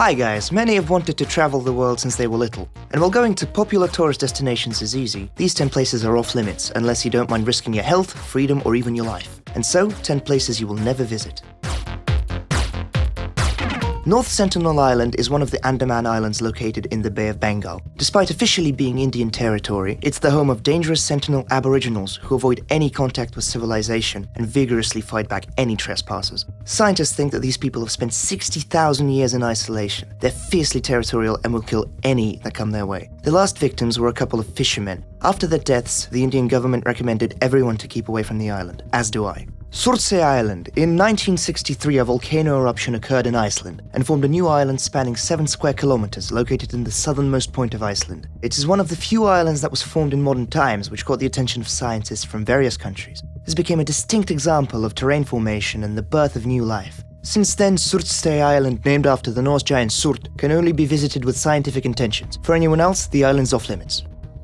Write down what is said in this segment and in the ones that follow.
Hi guys, many have wanted to travel the world since they were little, and while going to popular tourist destinations is easy, these 10 places are off limits unless you don't mind risking your health, freedom, or even your life. And so, 10 places you will never visit. North Sentinel Island is one of the Andaman Islands located in the Bay of Bengal. Despite officially being Indian territory, it's the home of dangerous Sentinel Aboriginals who avoid any contact with civilization and vigorously fight back any trespassers. Scientists think that these people have spent 60,000 years in isolation. They're fiercely territorial and will kill any that come their way. The last victims were a couple of fishermen. After their deaths, the Indian government recommended everyone to keep away from the island, as do I. Surtsey Island. In 1963, a volcano eruption occurred in Iceland and formed a new island spanning 7 square kilometers located in the southernmost point of Iceland. It is one of the few islands that was formed in modern times, which caught the attention of scientists from various countries. This became a distinct example of terrain formation and the birth of new life. Since then, Surtsey Island, named after the Norse giant Surt, can only be visited with scientific intentions. For anyone else, the island's off limits.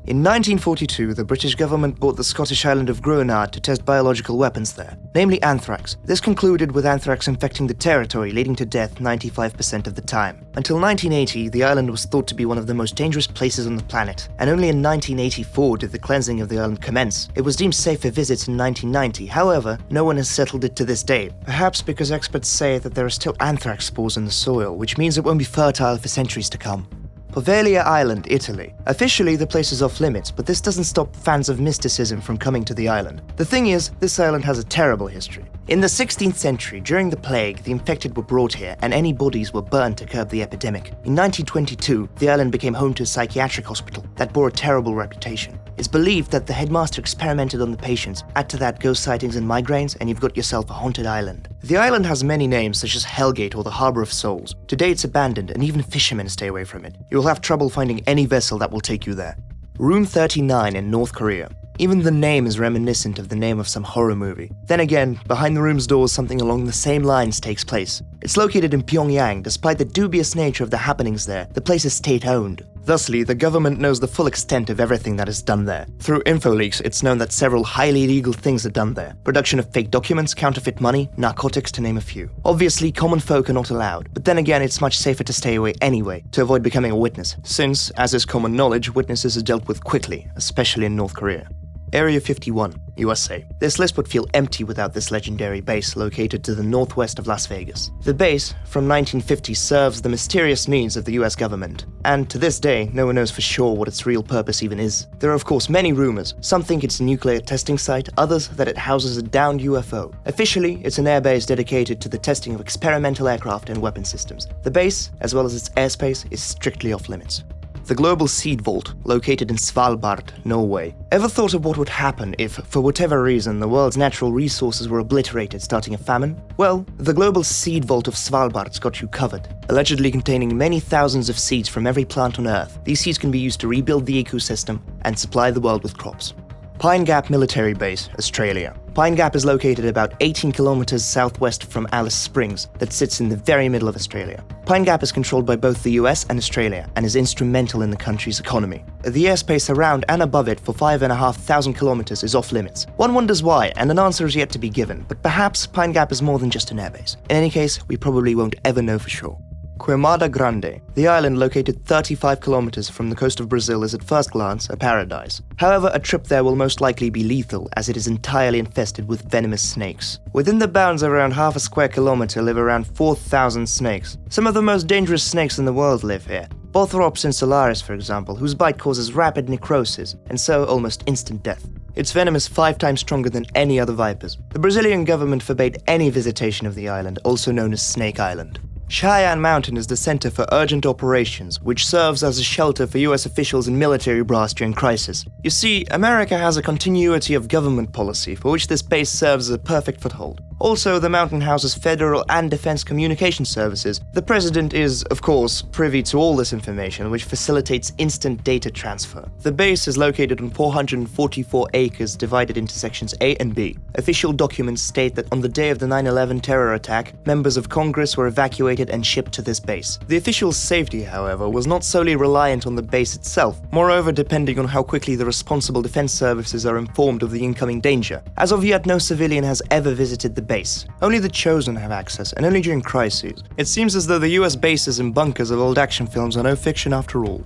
In 1942, the British government bought the Scottish island of Grenard to test biological weapons there, namely anthrax. This concluded with anthrax infecting the territory, leading to death 95% of the time. Until 1980, the island was thought to be one of the most dangerous places on the planet, and only in 1984 did the cleansing of the island commence. It was deemed safe for visits in 1990, however, no one has settled it to this day, perhaps because experts say that there are still anthrax spores in the soil, which means it won't be fertile for centuries to come. Poveglia Island, Italy. Officially, the place is off limits, but this doesn't stop fans of mysticism from coming to the island. The thing is, this island has a terrible history. In the 16th century, during the plague, the infected were brought here, and any bodies were burned to curb the epidemic. In 1922, the island became home to a psychiatric hospital that bore a terrible reputation. It's believed that the headmaster experimented on the patients. Add to that ghost sightings and migraines, and you've got yourself a haunted island. The island has many names, such as Hellgate or the Harbor of Souls. Today it's abandoned, and even fishermen stay away from it. You'll have trouble finding any vessel that will take you there. Room 39 in North Korea. Even the name is reminiscent of the name of some horror movie. Then again, behind the room's doors, something along the same lines takes place. It's located in Pyongyang. Despite the dubious nature of the happenings there, the place is state-owned. Thusly, the government knows the full extent of everything that is done there. Through info leaks, it's known that several highly illegal things are done there. Production of fake documents, counterfeit money, narcotics, to name a few. Obviously, common folk are not allowed, but then again, it's much safer to stay away anyway, to avoid becoming a witness, since, as is common knowledge, witnesses are dealt with quickly, especially in North Korea. Area 51, USA. This list would feel empty without this legendary base located to the northwest of Las Vegas. The base, from 1950, serves the mysterious needs of the US government, and to this day, no one knows for sure what its real purpose even is. There are of course many rumors. Some think it's a nuclear testing site, others that it houses a downed UFO. Officially, it's an airbase dedicated to the testing of experimental aircraft and weapon systems. The base, as well as its airspace, is strictly off limits. The Global Seed Vault, located in Svalbard, Norway. Ever thought of what would happen if, for whatever reason, the world's natural resources were obliterated, starting a famine? Well, the Global Seed Vault of Svalbard's got you covered. Allegedly containing many thousands of seeds from every plant on Earth, these seeds can be used to rebuild the ecosystem and supply the world with crops. Pine Gap Military Base, Australia. Pine Gap is located about 18 kilometers southwest from Alice Springs, that sits in the very middle of Australia. Pine Gap is controlled by both the US and Australia, and is instrumental in the country's economy. The airspace around and above it for 5,500 kilometers is off limits. One wonders why, and an answer is yet to be given, but perhaps Pine Gap is more than just an airbase. In any case, we probably won't ever know for sure. Queimada Grande. The island, located 35 kilometers from the coast of Brazil, is at first glance a paradise. However, a trip there will most likely be lethal, as it is entirely infested with venomous snakes. Within the bounds of around half a square kilometer live around 4,000 snakes. Some of the most dangerous snakes in the world live here. Bothrops insularis, for example, whose bite causes rapid necrosis, and so almost instant death. Its venom is 5 times stronger than any other vipers. The Brazilian government forbade any visitation of the island, also known as Snake Island. Cheyenne Mountain is the center for urgent operations, which serves as a shelter for US officials and military brass during crisis. You see, America has a continuity of government policy for which this base serves as a perfect foothold. Also, the mountain houses federal and defense communication services. The president is, of course, privy to all this information, which facilitates instant data transfer. The base is located on 444 acres divided into sections A and B. Official documents state that on the day of the 9/11 terror attack, members of Congress were evacuated and shipped to this base. The officials' safety, however, was not solely reliant on the base itself, moreover depending on how quickly the responsible defense services are informed of the incoming danger. As of yet, no civilian has ever visited the base. Only the chosen have access, and only during crises. It seems as though the US bases and bunkers of old action films are no fiction after all.